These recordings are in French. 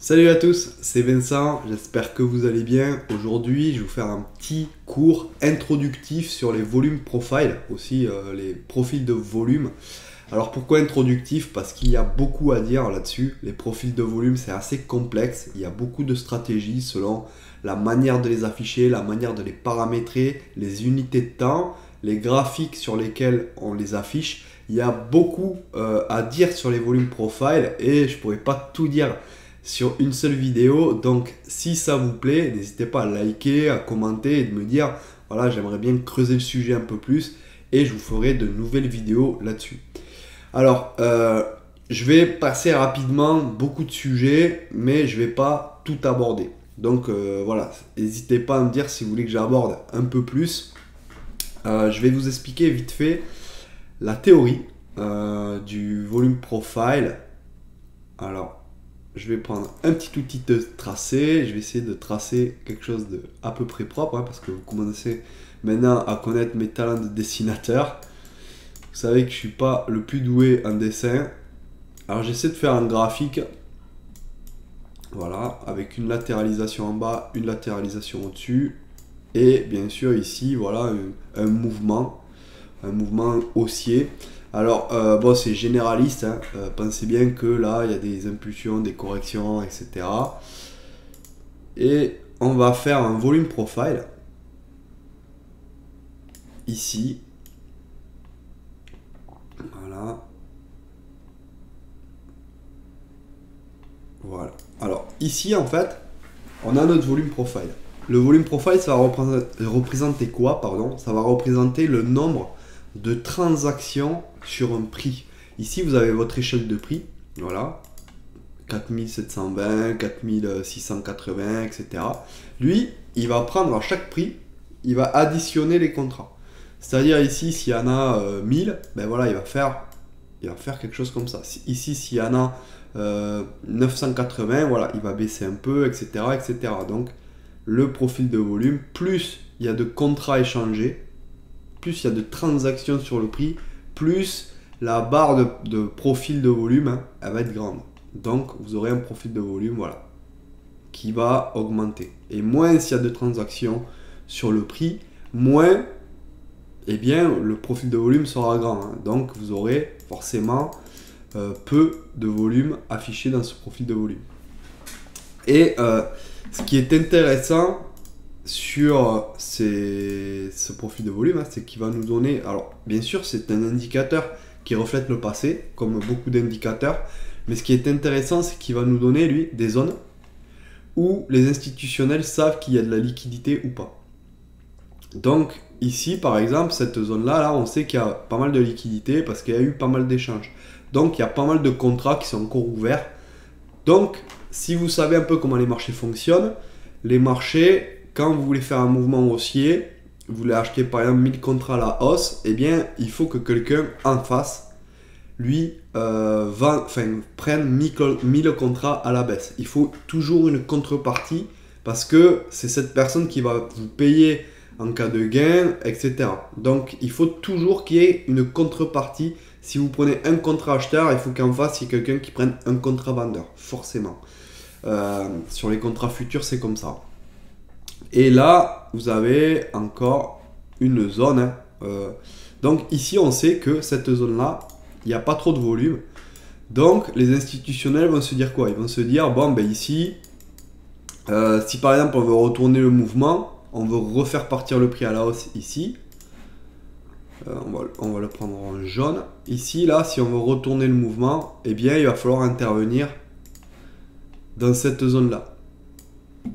Salut à tous, c'est Vincent, j'espère que vous allez bien. Aujourd'hui, je vais vous faire un petit cours introductif sur les volumes profile, aussi les profils de volume. Alors pourquoi introductif? Parce qu'il y a beaucoup à dire là-dessus. Les profils de volume, c'est assez complexe. Il y a beaucoup de stratégies selon la manière de les afficher, la manière de les paramétrer, les unités de temps, les graphiques sur lesquels on les affiche. Il y a beaucoup à dire sur les volumes profile et je pourrais pas tout dire sur une seule vidéo. Donc si ça vous plaît, n'hésitez pas à liker, à commenter et de me dire voilà, j'aimerais bien creuser le sujet un peu plus et je vous ferai de nouvelles vidéos là-dessus. Alors je vais passer rapidement beaucoup de sujets, mais je vais pas tout aborder. Donc voilà, n'hésitez pas à me dire si vous voulez que j'aborde un peu plus. Je vais vous expliquer vite fait la théorie du volume profile. Alors je vais prendre un petit outil de tracé, je vais essayer de tracer quelque chose de à peu près propre, hein, parce que vous commencez maintenant à connaître mes talents de dessinateur. Vous savez que je suis pas le plus doué en dessin. Alors j'essaie de faire un graphique, voilà, avec une latéralisation en bas, une latéralisation au-dessus, et bien sûr ici, voilà, un mouvement haussier. Alors, bon, c'est généraliste, hein. Pensez bien que là, il y a des impulsions, des corrections, etc. Et on va faire un volume profile. Ici. Voilà. Voilà. Alors, ici, en fait, on a notre volume profile. Le volume profile, ça va représenter quoi, pardon? Ça va représenter le nombre de transactions sur un prix. Ici, vous avez votre échelle de prix, voilà, 4720, 4680, etc. Lui, il va prendre à chaque prix, il va additionner les contrats. C'est-à-dire ici, s'il y en a 1000, ben voilà, il va faire quelque chose comme ça. Ici, s'il y en a 980, voilà, il va baisser un peu, etc., etc. Donc, le profil de volume, plus il y a de contrats échangés, plus il y a de transactions sur le prix, plus la barre de profil de volume, hein, elle va être grande. Donc vous aurez un profil de volume, voilà, qui va augmenter. Et moins il y a de transactions sur le prix, moins eh bien, le profil de volume sera grand. Hein. Donc vous aurez forcément peu de volume affiché dans ce profil de volume. Et ce qui est intéressant sur ce profil de volume, hein, c'est qu'il va nous donner, alors bien sûr c'est un indicateur qui reflète le passé, comme beaucoup d'indicateurs, mais ce qui est intéressant, c'est qu'il va nous donner, lui, des zones où les institutionnels savent qu'il y a de la liquidité ou pas. Donc ici, par exemple, cette zone-là, là, on sait qu'il y a pas mal de liquidité parce qu'il y a eu pas mal d'échanges. Donc il y a pas mal de contrats qui sont encore ouverts. Donc, si vous savez un peu comment les marchés fonctionnent, les marchés, quand vous voulez faire un mouvement haussier, vous voulez acheter par exemple 1000 contrats à la hausse, eh bien, il faut que quelqu'un en face, lui, prenne 1000 contrats à la baisse. Il faut toujours une contrepartie parce que c'est cette personne qui va vous payer en cas de gain, etc. Donc, il faut toujours qu'il y ait une contrepartie. Si vous prenez un contrat acheteur, il faut qu'en face, il y ait quelqu'un qui prenne un contrat vendeur, forcément. Sur les contrats futurs, c'est comme ça. Et là, vous avez encore une zone. Hein, donc ici, on sait que cette zone-là, il n'y a pas trop de volume. Donc, les institutionnels vont se dire quoi? Ils vont se dire, bon, ben ici, si par exemple, on veut retourner le mouvement, on veut refaire partir le prix à la hausse ici, on va le prendre en jaune. Ici, là, si on veut retourner le mouvement, eh bien, il va falloir intervenir dans cette zone-là.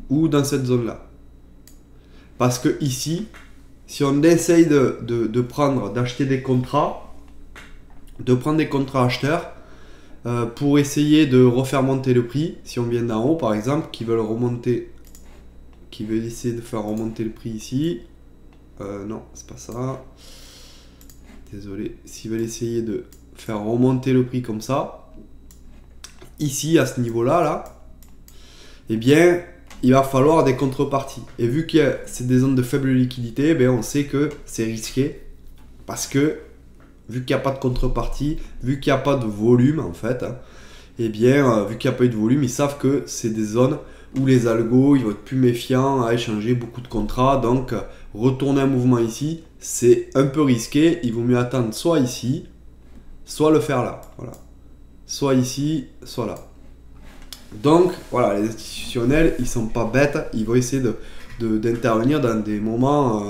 Ou dans cette zone-là. Parce que ici, si on essaye d'acheter des contrats, de prendre des contrats acheteurs, pour essayer de refaire monter le prix, si on vient d'en haut, par exemple, qui veulent essayer de faire remonter le prix ici, non, c'est pas ça. Désolé, s'ils veulent essayer de faire remonter le prix comme ça, ici, à ce niveau-là, là, eh bien, il va falloir des contreparties. Et vu que c'est des zones de faible liquidité, ben on sait que c'est risqué. Parce que, vu qu'il n'y a pas de contrepartie, vu qu'il n'y a pas de volume, en fait, hein, et bien, vu qu'il n'y a pas eu de volume, ils savent que c'est des zones où les algos, ils vont être plus méfiants à échanger beaucoup de contrats. Donc, retourner un mouvement ici, c'est un peu risqué. Il vaut mieux attendre soit ici, soit le faire là. Voilà. Soit ici, soit là. Donc, voilà, les institutionnels, ils sont pas bêtes. Ils vont essayer d'intervenir dans des moments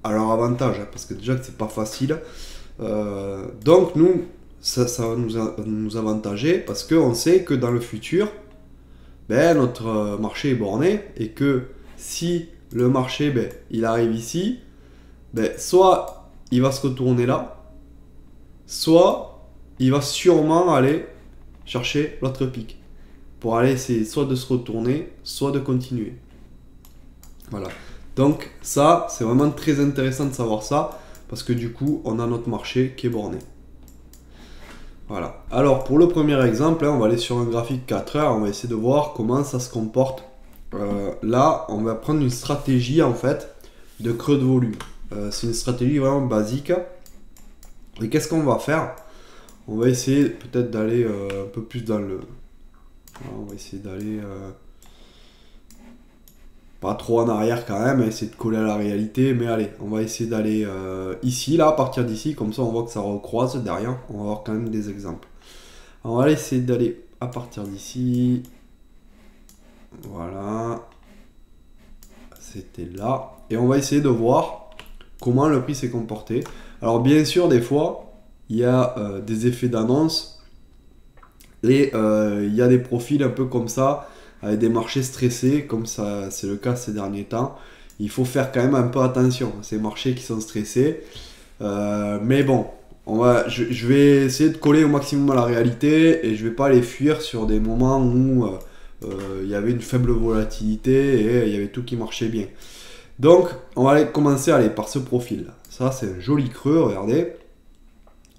à leur avantage. Hein, parce que déjà que c'est pas facile. Donc, nous, ça va nous avantager parce qu'on sait que dans le futur, ben, notre marché est borné et que si le marché ben, il arrive ici, ben, soit il va se retourner là, soit il va sûrement aller chercher l'autre pic pour aller essayer soit de se retourner, soit de continuer. Voilà. Donc ça, c'est vraiment très intéressant de savoir ça parce que du coup, on a notre marché qui est borné. Voilà. Alors pour le premier exemple, hein, on va aller sur un graphique 4 heures, on va essayer de voir comment ça se comporte. Là, on va prendre une stratégie en fait de creux de volume. C'est une stratégie vraiment basique. Et qu'est-ce qu'on va faire? On va essayer peut-être d'aller un peu plus dans le... Voilà, on va essayer d'aller pas trop en arrière quand même, essayer de coller à la réalité, mais allez, on va essayer d'aller ici, là, à partir d'ici, comme ça on voit que ça recroise derrière, on va avoir quand même des exemples. Alors, on va essayer d'aller à partir d'ici, voilà, c'était là, et on va essayer de voir comment le prix s'est comporté. Alors bien sûr, des fois, il y a des effets d'annonce, et il y a des profils un peu comme ça, avec des marchés stressés, comme ça c'est le cas ces derniers temps. Il faut faire quand même un peu attention à ces marchés qui sont stressés. Mais bon, je vais essayer de coller au maximum à la réalité et je vais pas les fuir sur des moments où il y avait une faible volatilité et il y avait tout qui marchait bien. Donc, on va commencer par ce profil. Ça, c'est un joli creux, regardez.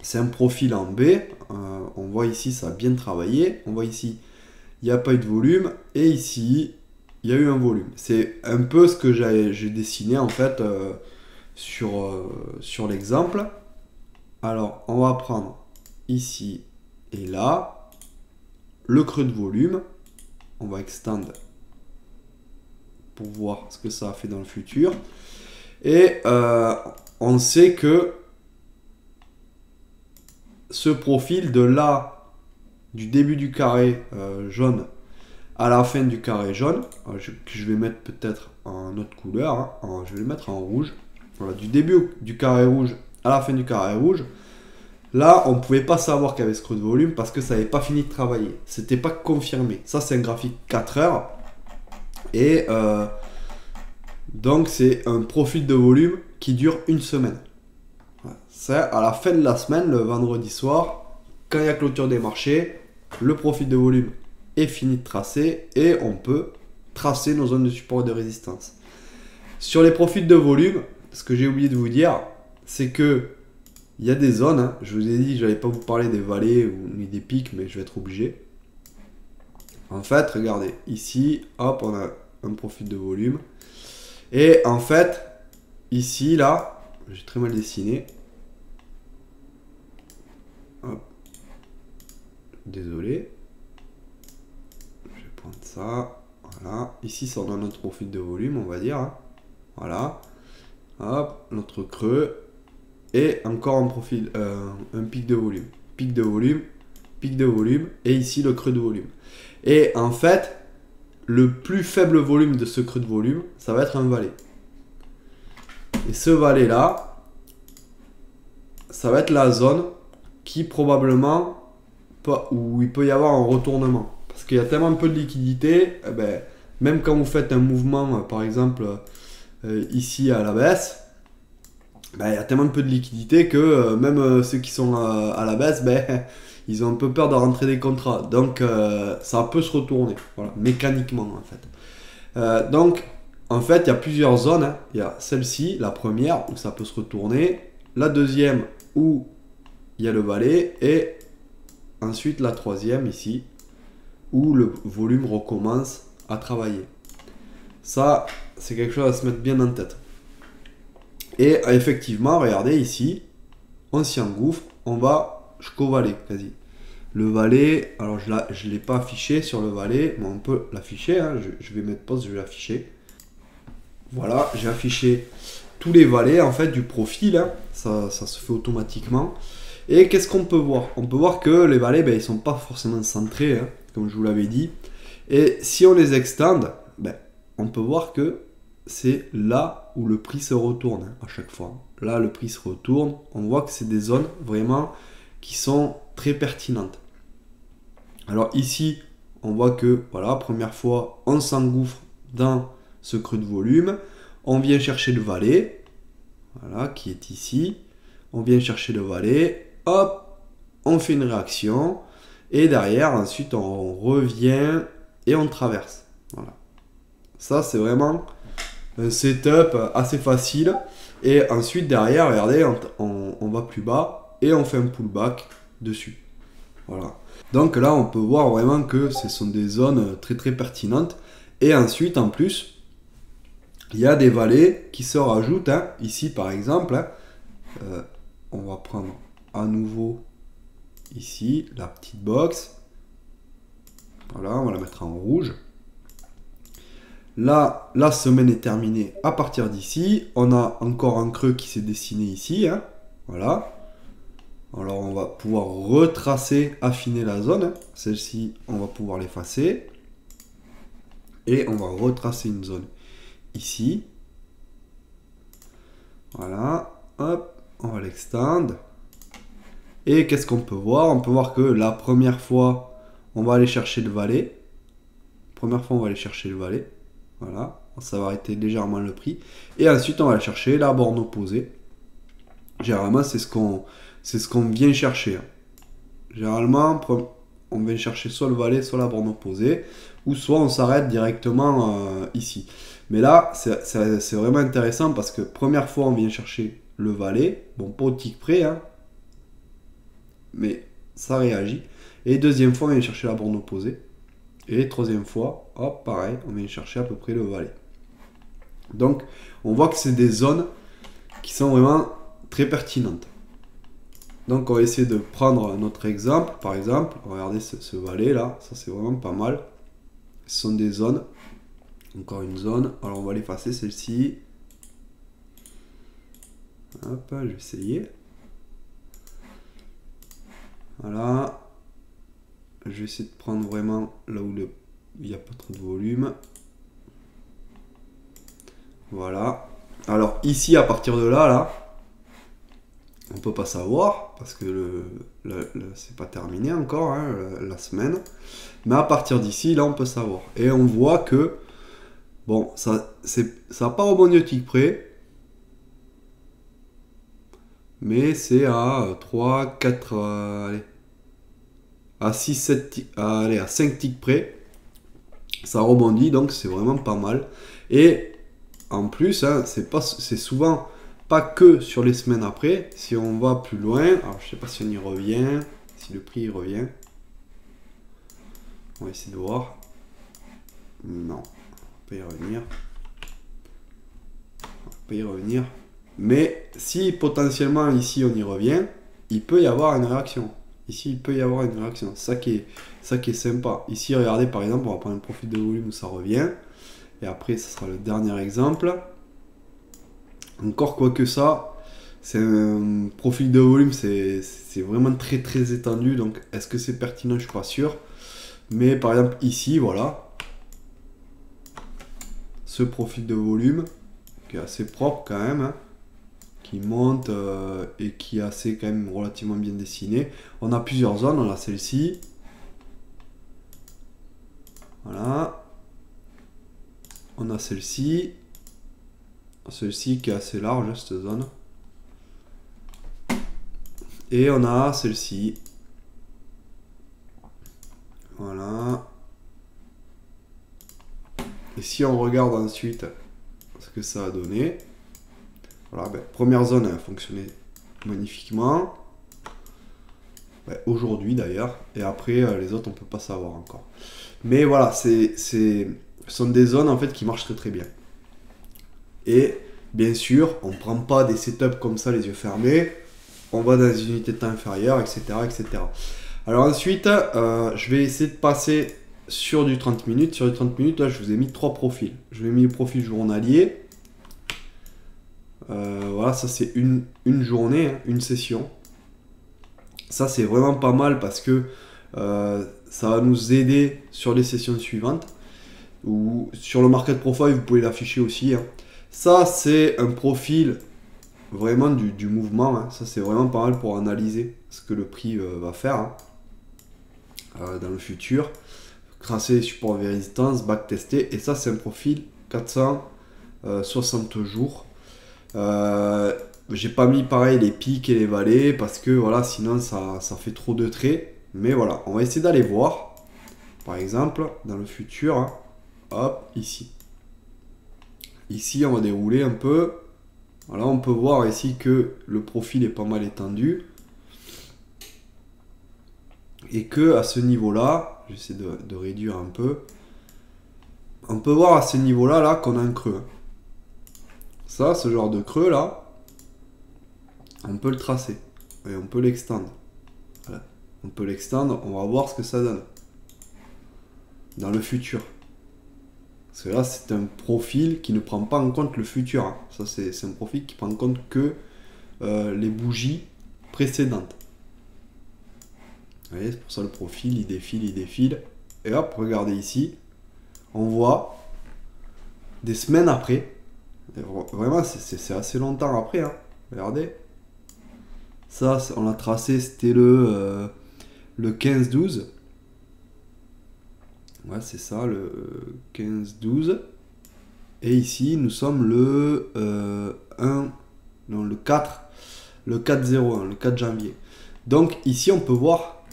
C'est un profil en B. On voit ici, ça a bien travaillé. On voit ici, il n'y a pas eu de volume. Et ici, il y a eu un volume. C'est un peu ce que j'ai dessiné en fait sur l'exemple. Alors, on va prendre ici et là le creux de volume. On va extendre pour voir ce que ça a fait dans le futur. Et on sait que ce profil de là, du début du carré jaune à la fin du carré jaune, que je vais mettre peut-être en autre couleur, hein, je vais le mettre en rouge. Voilà, du début du carré rouge à la fin du carré rouge, là on ne pouvait pas savoir qu'il y avait ce creux de volume parce que ça n'avait pas fini de travailler. C'était pas confirmé. Ça c'est un graphique 4 heures. Et donc c'est un profil de volume qui dure une semaine. C'est à la fin de la semaine, le vendredi soir, quand il y a clôture des marchés, le profil de volume est fini de tracer et on peut tracer nos zones de support et de résistance. Sur les profils de volume, ce que j'ai oublié de vous dire, c'est que il y a des zones, hein, je vous ai dit que je n'allais pas vous parler des vallées ou des pics, mais je vais être obligé. En fait, regardez, ici, hop, on a un profil de volume. Et en fait, ici, là, j'ai très mal dessiné. Hop. Désolé. Je vais prendre ça. Voilà. Ici, ça on a notre profil de volume, on va dire. Hein. Voilà. Hop, notre creux. Et encore un profil, un pic de volume. Pic de volume, pic de volume. Et ici, le creux de volume. Et en fait, le plus faible volume de ce creux de volume, ça va être un valet. Et ce valet-là, ça va être la zone qui probablement, où il peut y avoir un retournement. Parce qu'il y a tellement peu de liquidité, eh ben, même quand vous faites un mouvement, par exemple, ici à la baisse, ben, il y a tellement peu de liquidité que même ceux qui sont à la baisse, ben, ils ont un peu peur de rentrer des contrats. Donc, ça peut se retourner, voilà, mécaniquement, en fait. Donc, en fait, il y a plusieurs zones. Hein. Il y a celle-ci, la première, où ça peut se retourner. La deuxième, où il y a le valet. Et ensuite, la troisième, ici, où le volume recommence à travailler. Ça, c'est quelque chose à se mettre bien en tête. Et effectivement, regardez ici, on s'y engouffre, on va jusqu'au valet, quasi. Le valet, alors je ne l'ai pas affiché sur le valet, mais on peut l'afficher. Hein. Je vais mettre pause, je vais l'afficher. Voilà, j'ai affiché tous les valets en fait du profil. Hein. Ça se fait automatiquement. Et qu'est-ce qu'on peut voir? On peut voir que les valets, ben, ils ne sont pas forcément centrés, hein, comme je vous l'avais dit. Et si on les extende, ben, on peut voir que c'est là où le prix se retourne hein, à chaque fois. Là, le prix se retourne. On voit que c'est des zones vraiment qui sont très pertinentes. Alors ici, on voit que, voilà, première fois, on s'engouffre dans ce creux de volume. On vient chercher le valet, voilà, qui est ici. On vient chercher le valet, hop, on fait une réaction. Et derrière, ensuite, on revient et on traverse. Voilà. Ça, c'est vraiment un setup assez facile. Et ensuite, derrière, regardez, on va plus bas et on fait un pullback dessus. Voilà. Donc là, on peut voir vraiment que ce sont des zones très très pertinentes. Et ensuite, en plus, il y a des valets qui se rajoutent. Hein. Ici, par exemple, hein, on va prendre à nouveau ici la petite box. Voilà, on va la mettre en rouge. Là, la semaine est terminée à partir d'ici. On a encore un creux qui s'est dessiné ici. Hein. Voilà. Alors on va pouvoir retracer, affiner la zone. Celle-ci, on va pouvoir l'effacer. Et on va retracer une zone ici. Voilà. Hop, on va l'extendre. Et qu'est-ce qu'on peut voir? On peut voir que la première fois, on va aller chercher le valet. Première fois, on va aller chercher le valet. Voilà. Ça va arrêter légèrement le prix. Et ensuite, on va aller chercher la borne opposée. Généralement, c'est ce qu'on vient chercher. Généralement, on vient chercher soit le valet, soit la borne opposée, ou soit on s'arrête directement ici. Mais là, c'est vraiment intéressant parce que première fois, on vient chercher le valet. Bon, pas au tick près, hein, mais ça réagit. Et deuxième fois, on vient chercher la borne opposée. Et troisième fois, hop, pareil, on vient chercher à peu près le valet. Donc, on voit que c'est des zones qui sont vraiment très pertinentes. Donc on va essayer de prendre notre exemple. Par exemple, regardez ce valet là, ça c'est vraiment pas mal. Ce sont des zones. Encore une zone. Alors on va l'effacer celle-ci. Hop, je vais essayer. Voilà. Je vais essayer de prendre vraiment là où il n'y a pas trop de volume. Voilà. Alors ici, à partir de là, on peut pas savoir parce que c'est pas terminé encore hein, la semaine. Mais à partir d'ici, là, on peut savoir. Et on voit que bon, ça n'a pas rebondi au tick près, mais c'est à 3, 4, allez, à 6, 7, allez, à 5 ticks près. Ça rebondit, donc c'est vraiment pas mal. Et en plus, hein, c'est souvent pas que sur les semaines après. Si on va plus loin, alors je sais pas si on y revient, si le prix y revient. On va essayer de voir. Non, on peut y revenir. On peut y revenir. Mais si potentiellement ici on y revient, il peut y avoir une réaction. Ici il peut y avoir une réaction. Ça qui est sympa. Ici regardez par exemple, on va prendre un profil de volume où ça revient. Et après ce sera le dernier exemple. Encore quoi que ça, c'est un profil de volume, c'est vraiment très très étendu. Donc est-ce que c'est pertinent? Je suis pas sûr. Mais par exemple ici, voilà. Ce profil de volume, qui est assez propre quand même. Hein, qui monte et qui est assez quand même relativement bien dessiné. On a plusieurs zones, on a celle-ci. Voilà. On a celle-ci. Celle-ci qui est assez large, cette zone. Et on a celle-ci. Voilà. Et si on regarde ensuite ce que ça a donné. Voilà, ben, première zone a fonctionné magnifiquement. Ben, aujourd'hui d'ailleurs. Et après les autres on peut pas savoir encore. Mais voilà, ce sont des zones en fait qui marchent très très bien. Et bien sûr, on ne prend pas des setups comme ça les yeux fermés. On va dans des unités de temps inférieures, etc., etc. Alors ensuite, je vais essayer de passer sur du 30 minutes. Sur du 30 minutes, là, je vous ai mis 3 profils. Je vous ai mis le profil journalier. Voilà, ça c'est une journée, hein, une session. Ça c'est vraiment pas mal parce que ça va nous aider sur les sessions suivantes. Ou sur le market profile, vous pouvez l'afficher aussi. Hein. Ça c'est un profil vraiment du mouvement. Hein. Ça c'est vraiment pas mal pour analyser ce que le prix va faire hein, dans le futur. Tracer les supports et résistance, backtester. Et ça c'est un profil 460 jours. J'ai pas mis pareil les pics et les vallées parce que voilà, sinon ça fait trop de traits. Mais voilà, on va essayer d'aller voir. Par exemple, dans le futur, hein, hop, ici. Ici, on va dérouler un peu. Voilà, on peut voir ici que le profil est pas mal étendu. Et que à ce niveau-là, j'essaie de réduire un peu. On peut voir à ce niveau-là là, qu'on a un creux. Ça, ce genre de creux là, on peut le tracer et on peut l'extendre. Voilà. On peut l'extendre, on va voir ce que ça donne dans le futur. Parce que là, c'est un profil qui ne prend pas en compte le futur. Hein. Ça, c'est un profil qui prend en compte que les bougies précédentes. Vous voyez, c'est pour ça le profil, il défile. Et hop, regardez ici, on voit des semaines après. Vraiment, c'est assez longtemps après. Hein. Regardez. Ça, on l'a tracé, c'était le 15-12. Ouais, c'est ça, le 15-12. Et ici, nous sommes le 1, non, le 4, le 4-01, le 4 janvier. Donc ici, on peut voir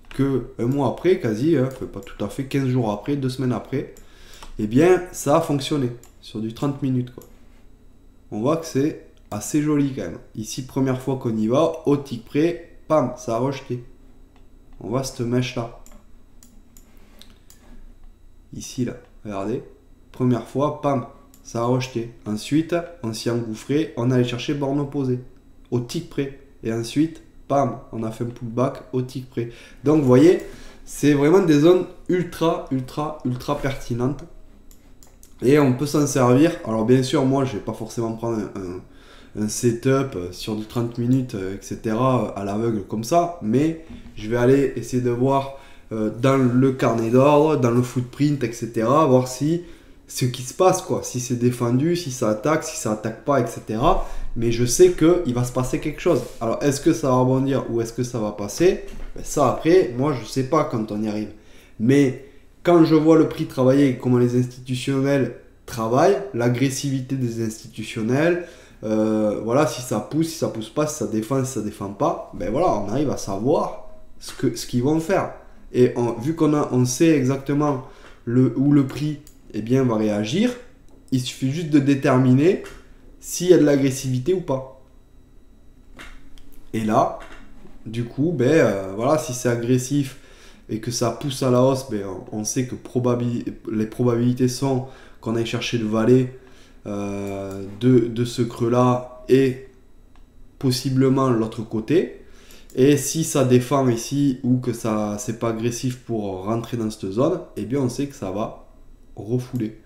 que un mois après, quasi, hein, pas tout à fait, 15 jours après, 2 semaines après, eh bien, ça a fonctionné sur du 30 minutes, quoi. On voit que c'est assez joli quand même. Ici, première fois qu'on y va, au tick près, pam, ça a rejeté. On voit cette mèche là. Ici là, regardez. Première fois, pam, ça a rejeté. Ensuite, on s'y engouffrait, on allait chercher borne opposée, au tick près. Et ensuite, pam, on a fait un pullback au tick près. Donc vous voyez, c'est vraiment des zones ultra pertinentes. Et on peut s'en servir. Alors bien sûr, moi, je vais pas forcément prendre un setup sur du 30 minutes, etc. à l'aveugle comme ça. Mais je vais aller essayer de voir dans le carnet d'ordre, dans le footprint, etc. Voir si ce qui se passe, quoi. Si c'est défendu, si ça attaque, si ça attaque pas, etc. Mais je sais qu'il va se passer quelque chose. Alors, est-ce que ça va rebondir ou est-ce que ça va passer? Ben, ça, après, moi, je sais pas quand on y arrive. Mais quand je vois le prix travailler et comment les institutionnels travaillent, l'agressivité des institutionnels, voilà, si ça pousse pas, si ça défend pas, ben voilà, on arrive à savoir ce qu'ils vont faire. Et vu on sait exactement où le prix eh bien, va réagir, il suffit juste de déterminer s'il y a de l'agressivité ou pas. Et là, du coup, voilà, si c'est agressif et que ça pousse à la hausse, on sait que les probabilités sont qu'on aille chercher le valet de ce creux-là et possiblement l'autre côté. Et si ça défend ici ou que ça c'est pas agressif pour rentrer dans cette zone, eh bien on sait que ça va refouler.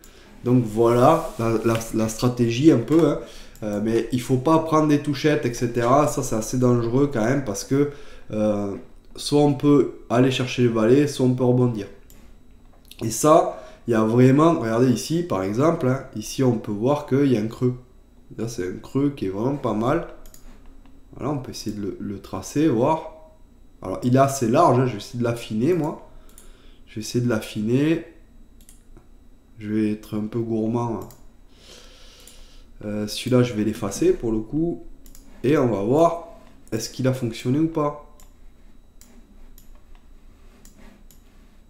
Donc voilà la stratégie un peu. Hein. Mais il faut pas prendre des touchettes, etc. Ça c'est assez dangereux quand même parce que soit on peut aller chercher le valet, soit on peut rebondir. Et ça, il y a vraiment, regardez ici par exemple, hein, ici on peut voir qu'il y a un creux. Là c'est un creux qui est vraiment pas mal. Voilà, on peut essayer de le tracer, voir. Alors il est assez large, hein, je vais essayer de l'affiner moi. Je vais essayer de l'affiner. Je vais être un peu gourmand. Celui-là je vais l'effacer pour le coup. Et on va voir est-ce qu'il a fonctionné ou pas.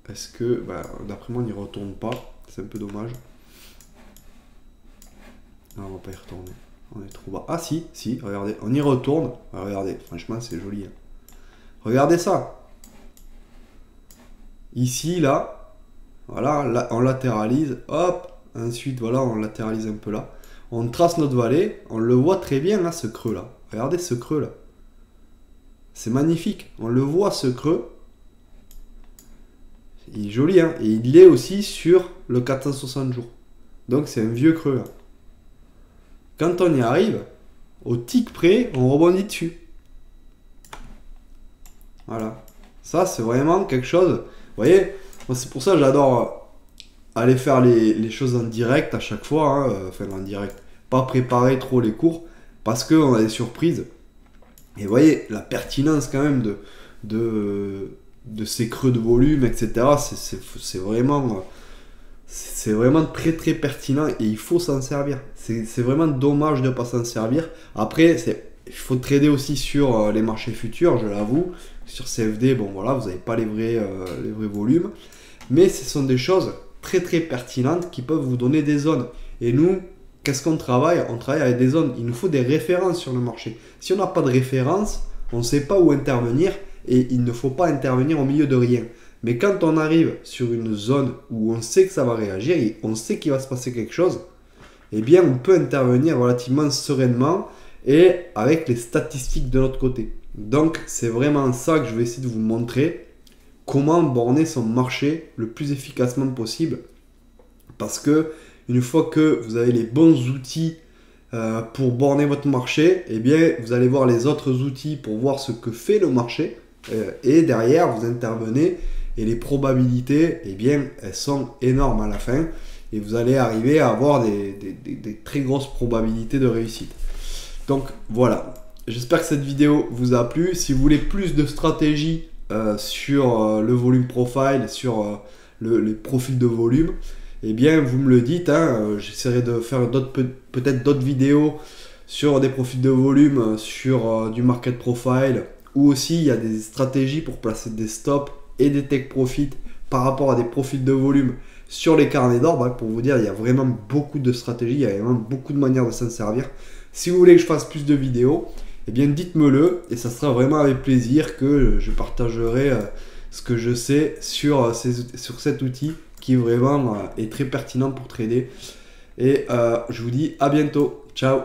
Est-ce que, d'après moi on n'y retourne pas. C'est un peu dommage. Non, on va pas y retourner. On est trop bas. Ah si, regardez, on y retourne. Ah, regardez, franchement c'est joli. Hein. Regardez ça. Ici, là, voilà, là, on latéralise, hop, ensuite voilà, on latéralise un peu là. On trace notre valet, on le voit très bien là, ce creux là. Regardez ce creux là. C'est magnifique, on le voit ce creux. Il est joli, hein. Et il est aussi sur le 460 jours. Donc c'est un vieux creux. Hein. Quand on y arrive, au tic près, on rebondit dessus. Voilà. Ça, c'est vraiment quelque chose. Vous voyez, moi, c'est pour ça que j'adore aller faire les choses en direct à chaque fois. Hein. Enfin, en direct. Pas préparer trop les cours. Parce qu'on a des surprises. Et vous voyez, la pertinence quand même de ces creux de volume, etc. C'est vraiment très très pertinent et il faut s'en servir. C'est vraiment dommage de ne pas s'en servir. Après, il faut trader aussi sur les marchés futurs, je l'avoue. Sur CFD, bon voilà, vous n'avez pas les vrais volumes. Mais ce sont des choses très très pertinentes qui peuvent vous donner des zones. Et nous, qu'est-ce qu'on travaille? On travaille avec des zones. Il nous faut des références sur le marché. Si on n'a pas de référence, on ne sait pas où intervenir et il ne faut pas intervenir au milieu de rien. Mais quand on arrive sur une zone où on sait que ça va réagir et on sait qu'il va se passer quelque chose, eh bien on peut intervenir relativement sereinement et avec les statistiques de notre côté. Donc c'est vraiment ça que je vais essayer de vous montrer, comment borner son marché le plus efficacement possible. Parce que une fois que vous avez les bons outils pour borner votre marché, eh bien vous allez voir les autres outils pour voir ce que fait le marché et derrière vous intervenez et les probabilités, eh bien elles sont énormes à la fin et vous allez arriver à avoir des très grosses probabilités de réussite. Donc voilà, j'espère que cette vidéo vous a plu. Si vous voulez plus de stratégies sur le volume profile, sur les profils de volume, eh bien vous me le dites, hein, j'essaierai de faire peut-être d'autres vidéos sur des profils de volume, sur du market profile, ou aussi il y a des stratégies pour placer des stops et des take profit par rapport à des profils de volume sur les carnets d'ordre. Pour vous dire, il y a vraiment beaucoup de stratégies, il y a vraiment beaucoup de manières de s'en servir. Si vous voulez que je fasse plus de vidéos, eh bien dites-me-le et ça sera vraiment avec plaisir que je partagerai ce que je sais sur cet outil qui vraiment est très pertinent pour trader. Et je vous dis à bientôt. Ciao!